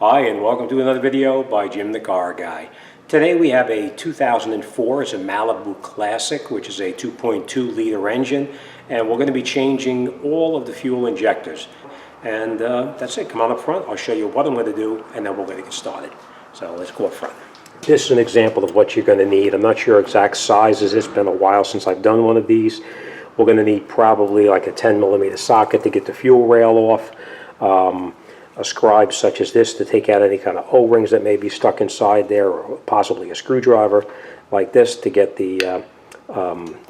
Hi, and welcome to another video by Jim the Car Guy. Today we have a 2004, it's a Malibu Classic, which is a 2.2 liter engine, and we're going to be changing all of the fuel injectors. And that's it. Come on up front, I'll show you what I'm going to do, and then we're going to get started. So let's go up front. This is an example of what you're going to need. I'm not sure exact sizes. It's been a while since I've done one of these. We're going to need probably like a 10mm socket to get the fuel rail off. A scribe such as this to take out any kind of O-rings that may be stuck inside there, or possibly a screwdriver like this to get the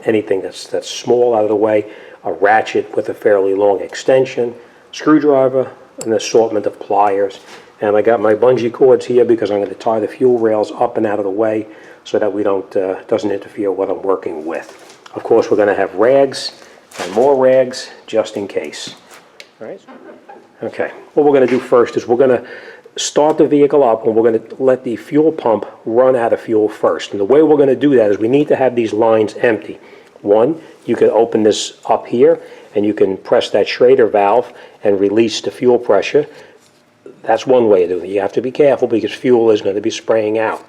anything that's small out of the way, a ratchet with a fairly long extension, screwdriver, an assortment of pliers, and I got my bungee cords here because I'm going to tie the fuel rails up and out of the way so that we doesn't interfere with what I'm working with. Of course, we're going to have rags and more rags just in case. All right. Okay, what we're going to do first is we're going to start the vehicle up and we're going to let the fuel pump run out of fuel first. And the way we're going to do that is we need to have these lines empty. One, you can open this up here and you can press that Schrader valve and release the fuel pressure. That's one way of doing it. You have to be careful because fuel is going to be spraying out.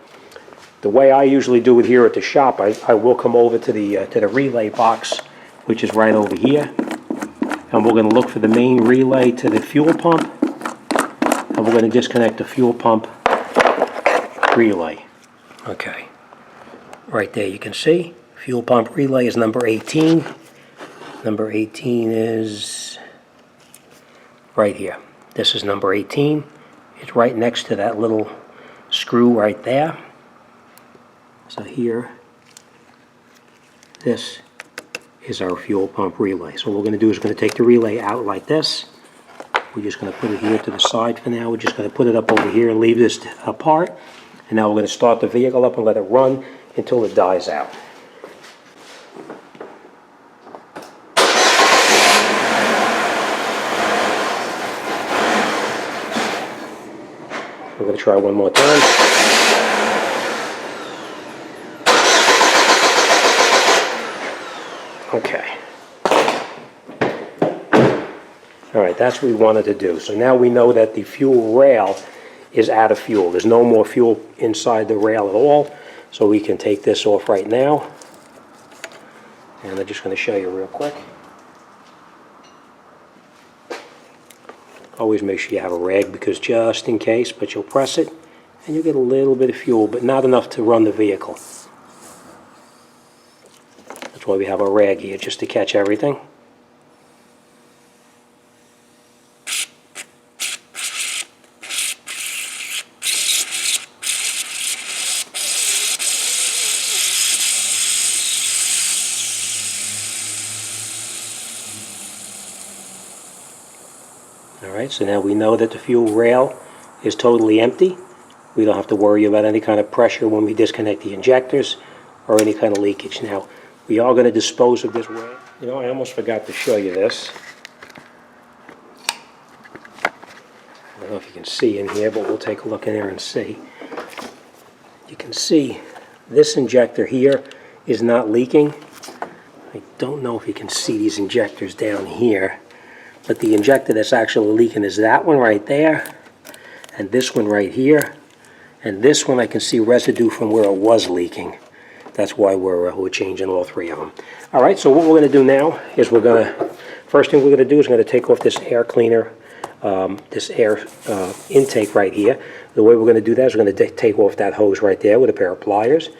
The way I usually do it here at the shop, I will come over to the relay box, which is right over here. And we're going to look for the main relay to the fuel pump, and we're going to disconnect the fuel pump relay. Okay, right there you can see fuel pump relay is number 18. Number 18 is right here. This is number 18. It's right next to that little screw right there. So here, this is our fuel pump relay. So what we're going to do is we're going to take the relay out like this. We're just going to put it here to the side for now. We're just going to put it up over here and leave this apart. And now we're going to start the vehicle up and let it run until it dies out. We're going to try one more time. Okay. All right, that's what we wanted to do. So now we know that the fuel rail is out of fuel. There's no more fuel inside the rail at all. So we can take this off right now. And I'm just going to show you real quick. Always make sure you have a rag because just in case, but you'll press it and you'll get a little bit of fuel, but not enough to run the vehicle. That's why we have a rag here, just to catch everything. Alright, so now we know that the fuel rail is totally empty. We don't have to worry about any kind of pressure when we disconnect the injectors or any kind of leakage. Now, we are going to dispose of this rag. You know, I almost forgot to show you this. I don't know if you can see in here, but we'll take a look in there and see. You can see this injector here is not leaking. I don't know if you can see these injectors down here, but the injector that's actually leaking is that one right there, and this one right here, and this one I can see residue from where it was leaking. That's why we're changing all three of them. All right, so what we're going to do now is first thing we're going to do is going to take off this air cleaner, this air intake right here. The way we're going to do that is we're going to take off that hose right there with a pair of pliers.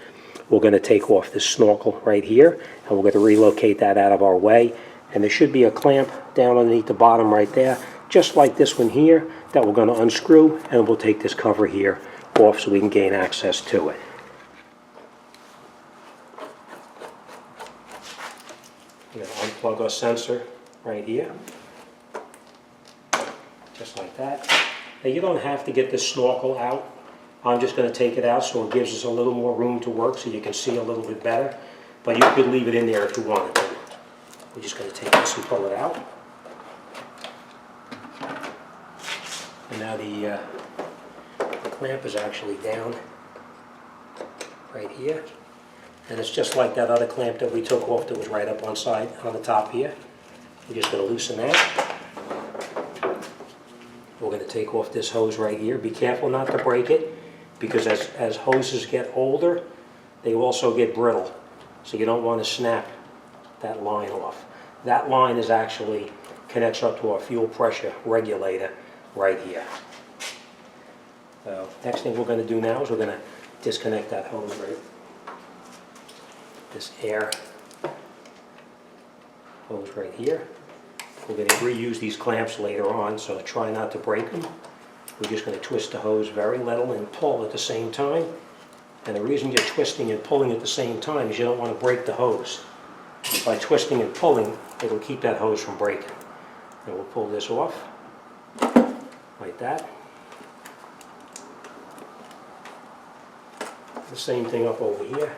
We're going to take off this snorkel right here, and we're going to relocate that out of our way. And there should be a clamp down underneath the bottom right there, just like this one here, that we're going to unscrew, and we'll take this cover here off so we can gain access to it. We're going to unplug our sensor right here, just like that. Now you don't have to get the snorkel out. I'm just going to take it out so it gives us a little more room to work so you can see a little bit better. But you could leave it in there if you wanted to. We're just going to take this and pull it out. And now the clamp is actually down right here. And it's just like that other clamp that we took off that was right up on the top here. We're just going to loosen that. We're going to take off this hose right here. Be careful not to break it, because as hoses get older, they also get brittle. So you don't want to snap that line off. That line is actually connects up to our fuel pressure regulator right here. So next thing we're going to do now is we're going to disconnect that hose right. This air hose right here. We're going to reuse these clamps later on, so try not to break them. We're just going to twist the hose very little and pull at the same time. And the reason you're twisting and pulling at the same time is you don't want to break the hose. By twisting and pulling, it'll keep that hose from breaking. And we'll pull this off, like that. The same thing up over here.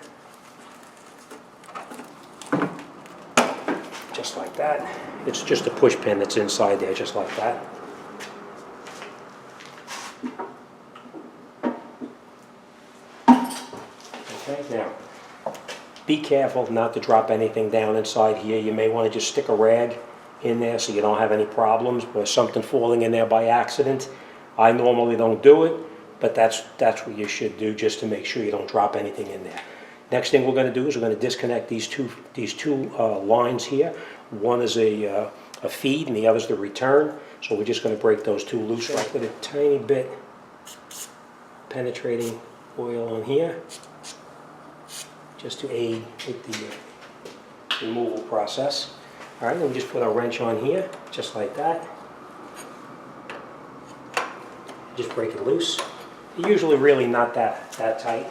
Just like that. It's just a push pin that's inside there, just like that. Okay, now, be careful not to drop anything down inside here. You may want to just stick a rag in there so you don't have any problems, or something falling in there by accident. I normally don't do it, but that's what you should do, just to make sure you don't drop anything in there. Next thing we're going to do is we're going to disconnect these two lines here. One is a feed and the other is the return. So we're just going to break those two loose. Right, with a tiny bit penetrating oil on here, just to aid with the removal process. All right, then we just put our wrench on here, just like that. Just break it loose. Usually really not that tight.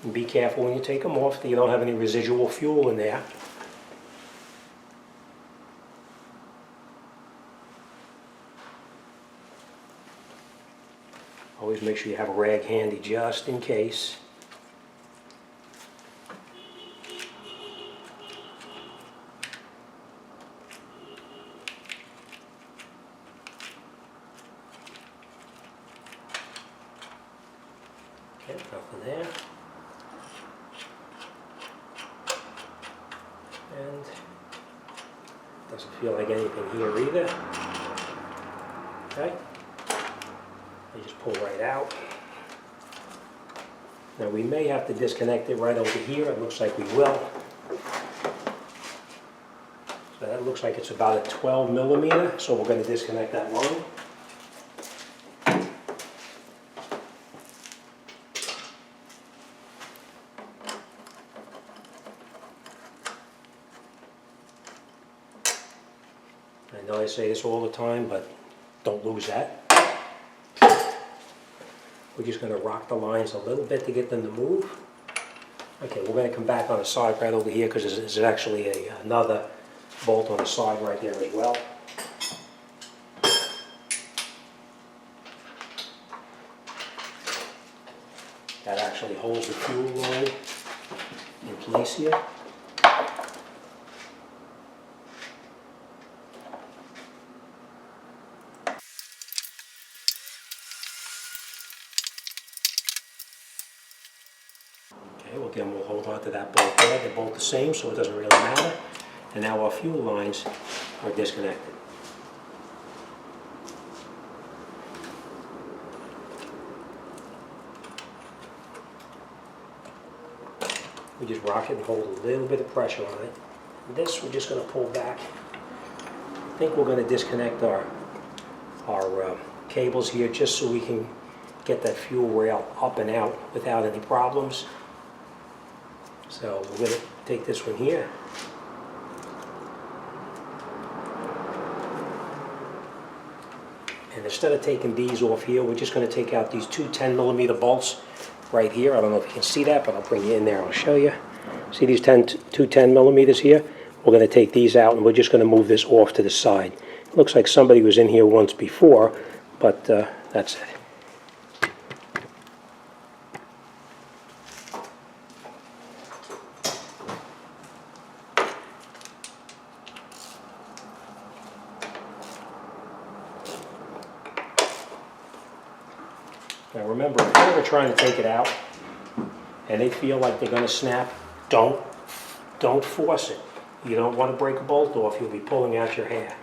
And be careful when you take them off that you don't have any residual fuel in there. Always make sure you have a rag handy just in case. Okay, nothing there. And doesn't feel like anything here either. Okay. You just pull right out. Now we may have to disconnect it right over here. It looks like we will. So that looks like it's about a 12 millimeter. So we're going to disconnect that line. I know I say this all the time, but don't lose that. We're just going to rock the lines a little bit to get them to move. Okay, we're going to come back on the side right over here because there's actually another bolt on the side right there as well. That actually holds the fuel line in place here. Okay, well again, we'll hold on to that bolt there. They're both the same, so it doesn't really matter. And now our fuel lines are disconnected. We just rock it and hold a little bit of pressure on it. This we're just going to pull back. I think we're going to disconnect our cables here just so we can get that fuel rail up and out without any problems. So we're going to take this one here. And instead of taking these off here, we're just going to take out these two 10 millimeter bolts right here. I don't know if you can see that, but I'll bring you in there. I'll show you. See these two 10 millimeters here? We're going to take these out and we're just going to move this off to the side. It looks like somebody was in here once before, but that's it. Now remember, if you're ever trying to take it out and they feel like they're going to snap, don't force it. You don't want to break a bolt off, you'll be pulling out your hair.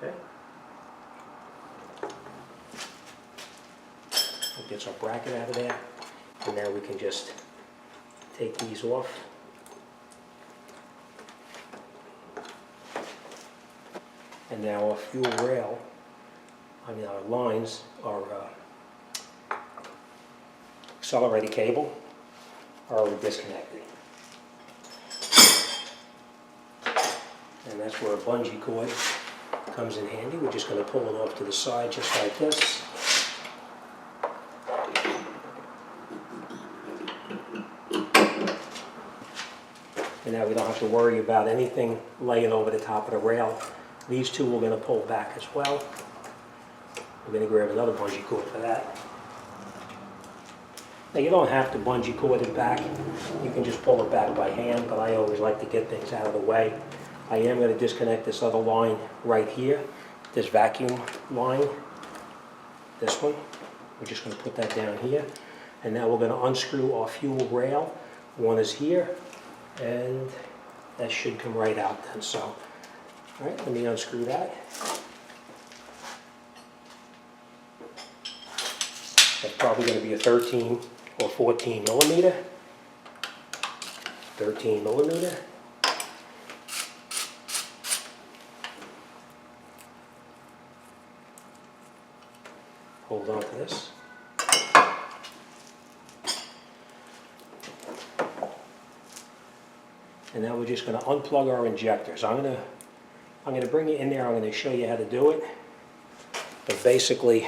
Okay. It gets our bracket out of there, and now we can just take these off. And now our fuel rail, our lines are accelerated cable are already disconnected. And that's where a bungee cord comes in handy. We're just going to pull it off to the side just like this. And now we don't have to worry about anything laying over the top of the rail. These two we're going to pull back as well. We're going to grab another bungee cord for that. Now you don't have to bungee cord it back. You can just pull it back by hand, but I always like to get things out of the way. I am going to disconnect this other line right here, this vacuum line, this one. We're just going to put that down here. And now we're going to unscrew our fuel rail. One is here, and that should come right out then. So, all right, let me unscrew that. That's probably going to be a 13 or 14 millimeter. 13 millimeter. Hold on to this. And now we're just going to unplug our injectors. I'm going to bring it in there. I'm going to show you how to do it. But basically,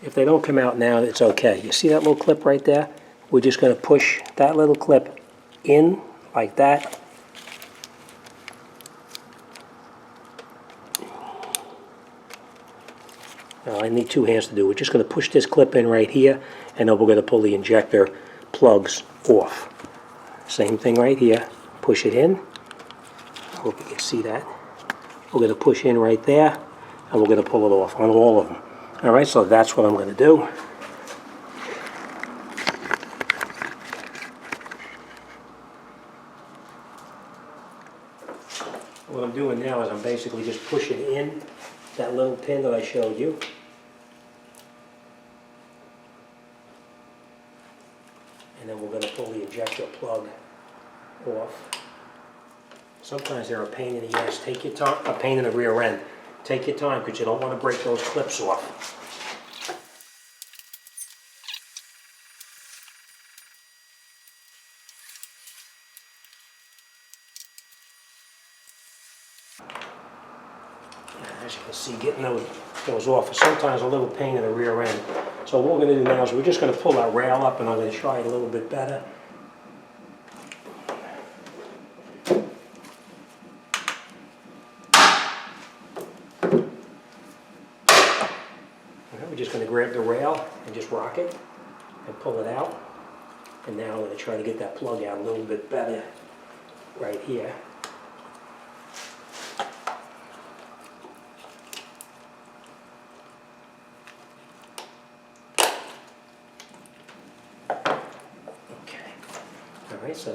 if they don't come out now, it's okay. You see that little clip right there? We're just going to push that little clip in like that. Now I need two hands to do it. We're just going to push this clip in right here, and then we're going to pull the injector plugs off. Same thing right here. Push it in. I hope you can see that. We're going to push in right there, and we're going to pull it off on all of them. All right, so that's what I'm going to do. What I'm doing now is I'm basically just pushing in that little pin that I showed you. And then we're going to pull the injector plug off. Sometimes they're a pain in the ass. Take your time, a pain in the rear end. Take your time because you don't want to break those clips off. As you can see, getting those off is sometimes a little pain in the rear end. So what we're going to do now is we're just going to pull that rail up, and I'm going to try it a little bit better. We're just going to grab the rail and just rock it and pull it out. And now I'm going to try to get that plug out a little bit better right here. Alright, so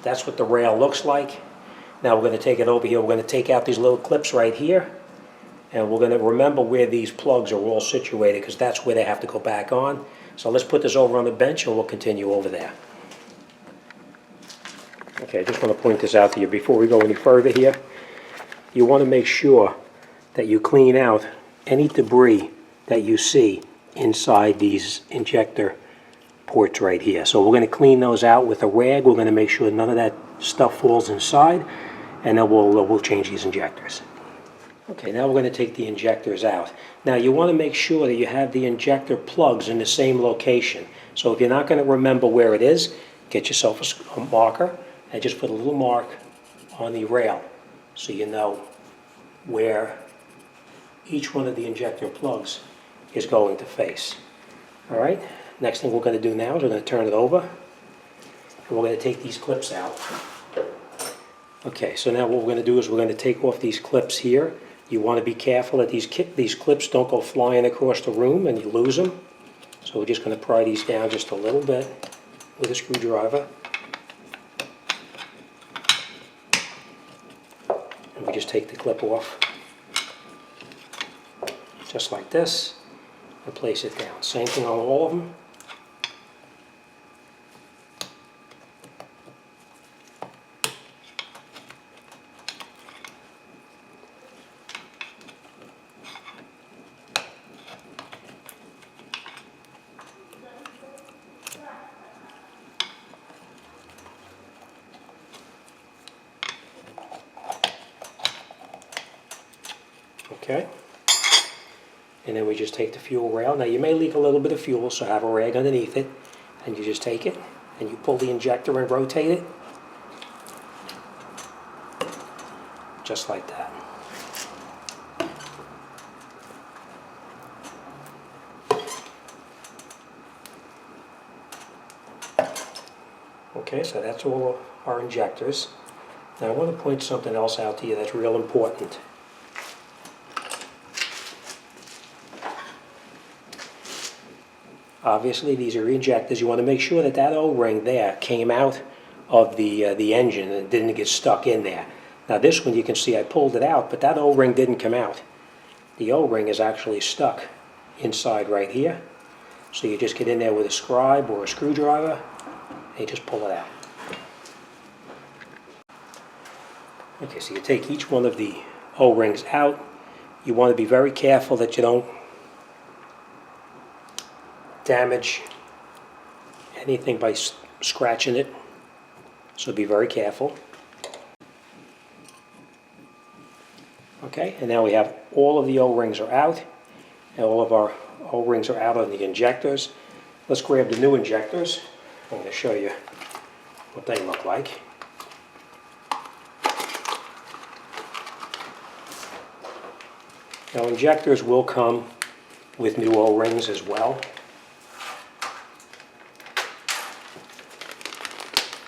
that's what the rail looks like. Now we're going to take it over here. We're going to take out these little clips right here. And we're going to remember where these plugs are all situated because that's where they have to go back on. So let's put this over on the bench and we'll continue over there. Okay, I just want to point this out to you before we go any further here. You want to make sure that you clean out any debris that you see inside these injector ports right here. So we're going to clean those out with a rag. We're going to make sure none of that stuff falls inside, and then we'll change these injectors. Okay, now we're going to take the injectors out. Now you want to make sure that you have the injector plugs in the same location. So if you're not going to remember where it is, get yourself a marker and just put a little mark on the rail so you know where each one of the injector plugs is going to face. All right, next thing we're going to do now is we're going to turn it over, and we're going to take these clips out. Okay, so now what we're going to do is we're going to take off these clips here. You want to be careful that these clips don't go flying across the room and you lose them. So we're just going to pry these down just a little bit with a screwdriver. And we just take the clip off, just like this, and place it down. Same thing on all of them. Okay, and then we just take the fuel rail. Now you may leak a little bit of fuel, so have a rag underneath it, and you just take it and you pull the injector and rotate it, just like that. Okay, so that's all our injectors. Now I want to point something else out to you that's real important. Obviously, these are injectors. You want to make sure that that O-ring there came out of the engine and didn't get stuck in there. Now this one, you can see I pulled it out, but that O-ring didn't come out. The O-ring is actually stuck inside right here. So you just get in there with a scribe or a screwdriver and you just pull it out. Okay, so you take each one of the O-rings out. You want to be very careful that you don't damage anything by scratching it, so be very careful. Okay, and now we have all of the O-rings are out, and all of our O-rings are out on the injectors. Let's grab the new injectors. I'm going to show you what they look like. Now injectors will come with new O-rings as well.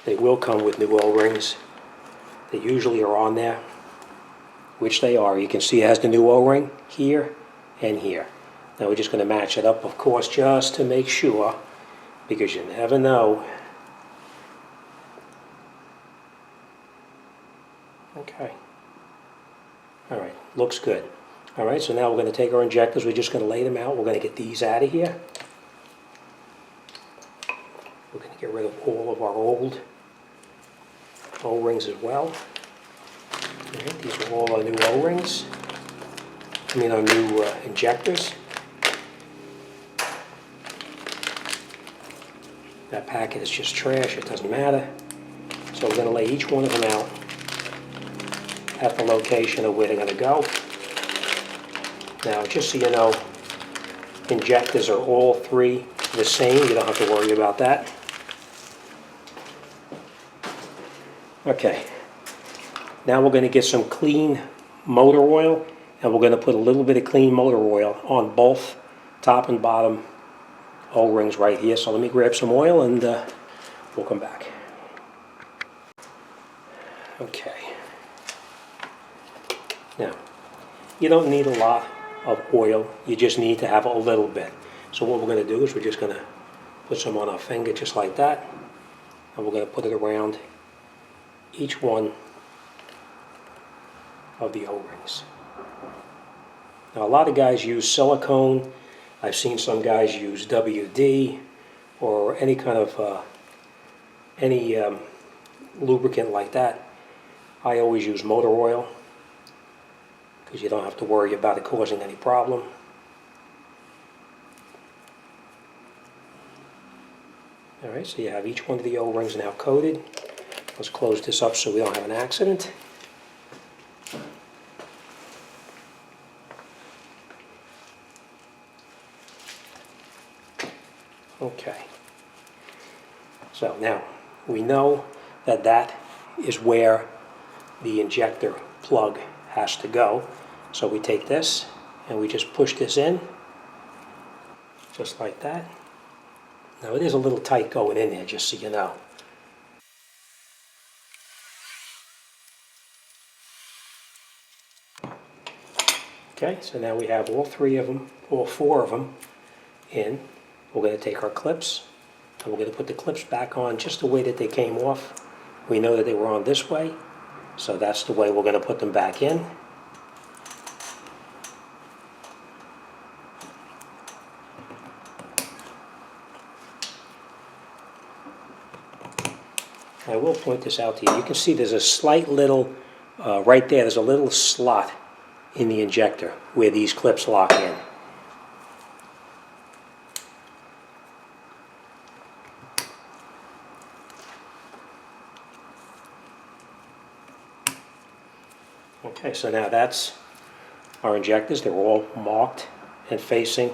They will come with new O-rings. They usually are on there, which they are. You can see it has the new O-ring here and here. Now we're just going to match it up, of course, just to make sure, because you never know. Okay. All right, looks good. All right, so now we're going to take our injectors. We're just going to lay them out. We're going to get these out of here. We're going to get rid of all of our old O-rings as well. Right, these are all our new O-rings. I mean our new injectors. That packet is just trash, it doesn't matter. So we're going to lay each one of them out at the location of where they're going to go. Now, just so you know, injectors are all three the same. You don't have to worry about that. Okay, now we're going to get some clean motor oil, and we're going to put a little bit of clean motor oil on both top and bottom O-rings right here. So let me grab some oil and we'll come back. Okay. Now, you don't need a lot of oil, you just need to have a little bit. So what we're going to do is we're just going to put some on our finger just like that, and we're going to put it around each one of the O-rings. Now a lot of guys use silicone. I've seen some guys use WD or any kind of lubricant like that. I always use motor oil because you don't have to worry about it causing any problem. All right, so you have each one of the O-rings now coated. Let's close this up so we don't have an accident. Okay. So now we know that that is where the injector plug has to go. So we take this and we just push this in just like that. Now it is a little tight going in there, just so you know. Okay, so now we have all three of them, all four of them in. We're going to take our clips, and we're going to put the clips back on just the way that they came off. We know that they were on this way, so that's the way we're going to put them back in. I will point this out to you. You can see there's a slight little, right there, there's a little slot in the injector where these clips lock in. Okay, so now that's our injectors. They're all marked and facing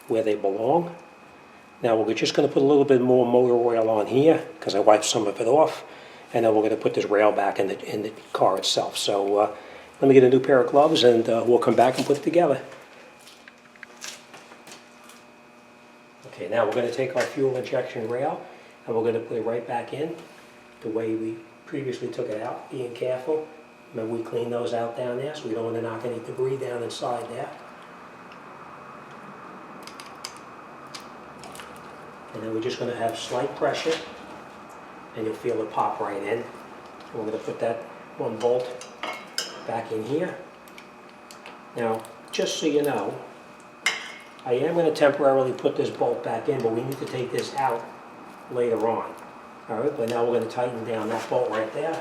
where they belong. Now we're just going to put a little bit more motor oil on here because I wiped some of it off, and then we're going to put this rail back in the car itself. So let me get a new pair of gloves, and we'll come back and put it together. Okay, now we're going to take our fuel injection rail, and we're going to put it right back in the way we previously took it out, being careful. Remember, we cleaned those out down there, so we don't want to knock any debris down inside there. And then we're just going to have slight pressure, and you'll feel it pop right in. And we're going to put that one bolt back in here. Now, just so you know, I am going to temporarily put this bolt back in, but we need to take this out later on. All right, but now we're going to tighten down that bolt right there.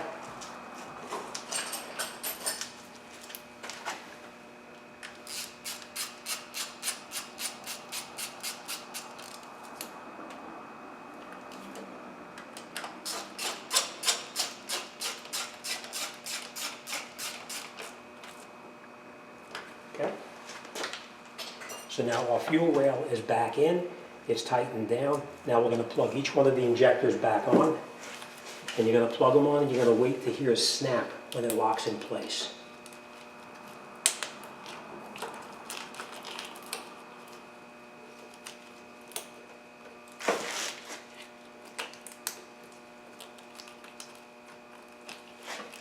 Okay. So now our fuel rail is back in, it's tightened down. Now we're going to plug each one of the injectors back on, and you're going to plug them on, and you're going to wait to hear a snap when it locks in place.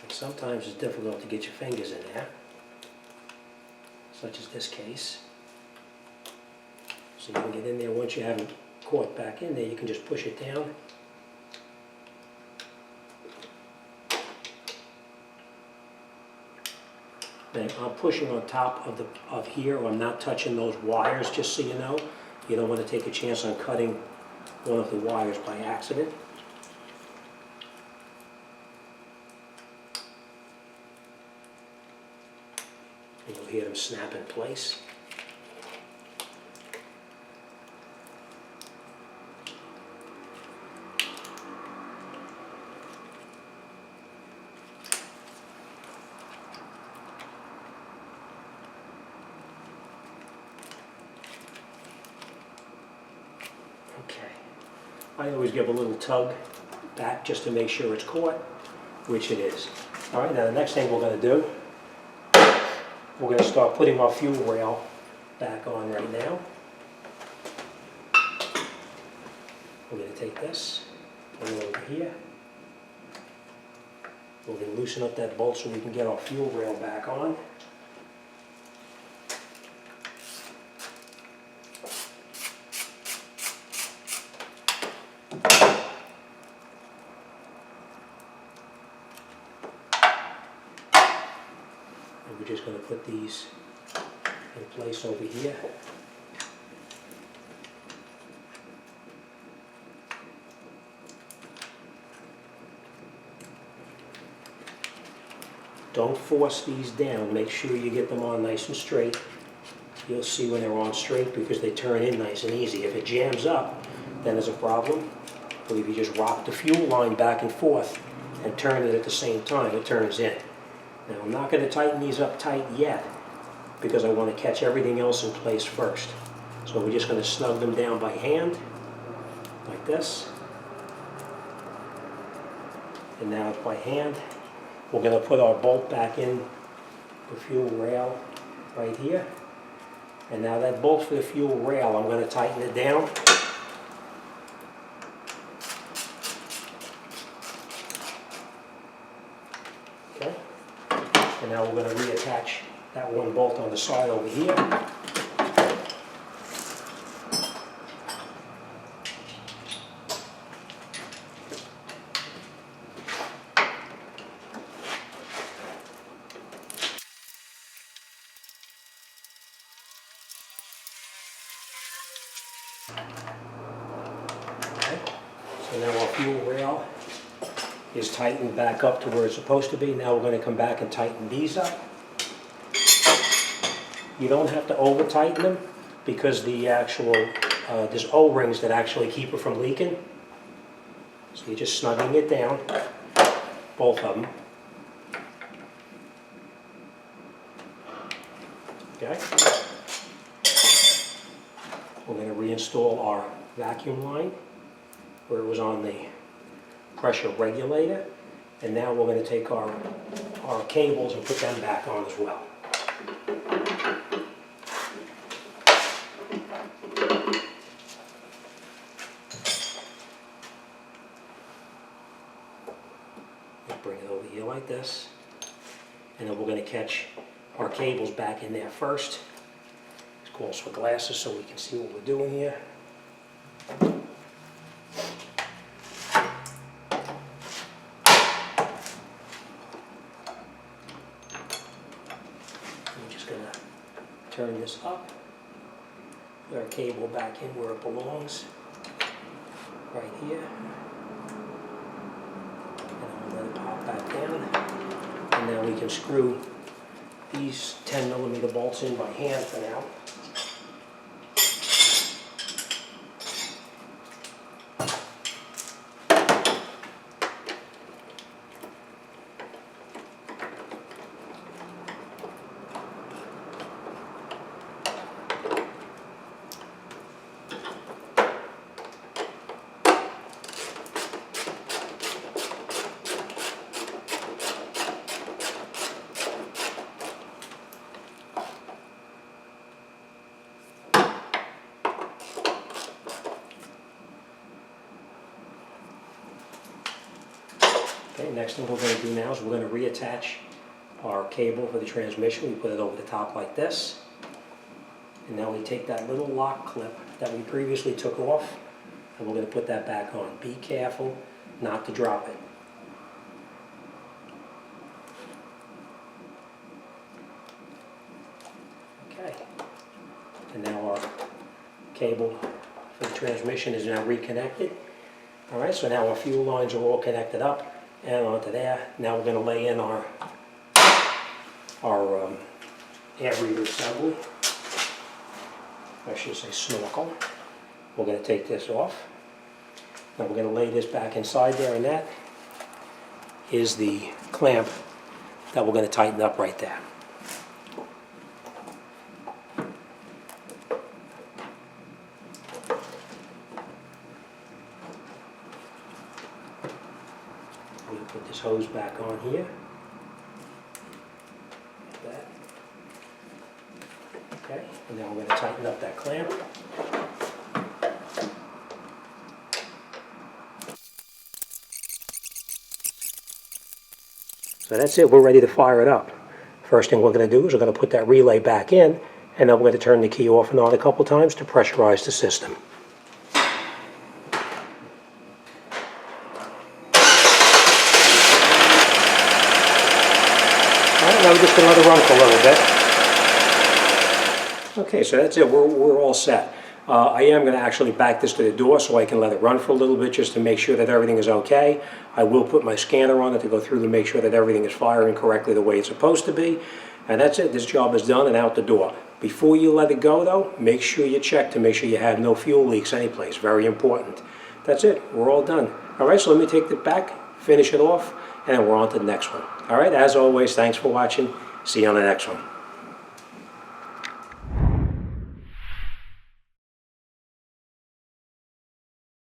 And sometimes it's difficult to get your fingers in there, such as this case. So you can get in there. Once you have it caught back in there, you can just push it down. Now, I'm pushing on top of here, or I'm not touching those wires, just so you know. You don't want to take a chance on cutting one of the wires by accident. And you'll hear them snap in place. Okay, I always give a little tug back just to make sure it's caught, which it is. All right, now the next thing we're going to do, we're going to start putting our fuel rail back on right now. We're going to take this, put it over here. We're going to loosen up that bolt so we can get our fuel rail back on. We're just going to put these in place over here. Don't force these down. Make sure you get them on nice and straight. You'll see when they're on straight because they turn in nice and easy. If it jams up, then there's a problem. But if you just rock the fuel line back and forth and turn it at the same time, it turns in. Now, I'm not going to tighten these up tight yet because I want to catch everything else in place first. So we're just going to snug them down by hand, like this. And now by hand, we're going to put our bolt back in the fuel rail right here. And now that bolt for the fuel rail, I'm going to tighten it down. Okay. And now we're going to reattach that one bolt on the side over here. Okay. So now our fuel rail is tightened back up to where it's supposed to be. Now we're going to come back and tighten these up. You don't have to over tighten them because the actual, there's O-rings that actually keep it from leaking. So you're just snugging it down, both of them. Okay. We're going to reinstall our vacuum line where it was on the pressure regulator. And now we're going to take our cables and put them back on as well. Let's bring it over here like this. And then we're going to catch our cables back in there first. This calls for glasses so we can see what we're doing here. I'm just going to turn this up, put our cable back in where it belongs, right here. And I'm going to pop back down. And now we can screw these 10mm bolts in by hand for now. Okay, next thing we're going to do now is we're going to reattach our cable for the transmission. We put it over the top like this. And now we take that little lock clip that we previously took off and we're going to put that back on. Be careful not to drop it. Okay, and now our cable for the transmission is now reconnected. Alright, so now our fuel lines are all connected up and onto there. Now we're going to lay in our air breather assembly. I should say snorkel. We're going to take this off. Now we're going to lay this back inside there, and that is the clamp that we're going to tighten up right there. We're going to put this hose back on here. Like that. Okay, and then we're going to tighten up that clamp. So that's it, we're ready to fire it up. First thing we're going to do is we're going to put that relay back in, and then we're going to turn the key off and on a couple times to pressurize the system. Alright, now we're just going to let it run for a little bit. Okay, so that's it, we're all set. I am going to actually back this to the door so I can let it run for a little bit just to make sure that everything is okay. I will put my scanner on it to go through to make sure that everything is firing correctly the way it's supposed to be. And that's it, this job is done and out the door. Before you let it go though, make sure you check to make sure you have no fuel leaks anyplace, very important. That's it, we're all done. Alright, so let me take it back, finish it off, and then we're on to the next one. Alright, as always, thanks for watching. See you on the next one.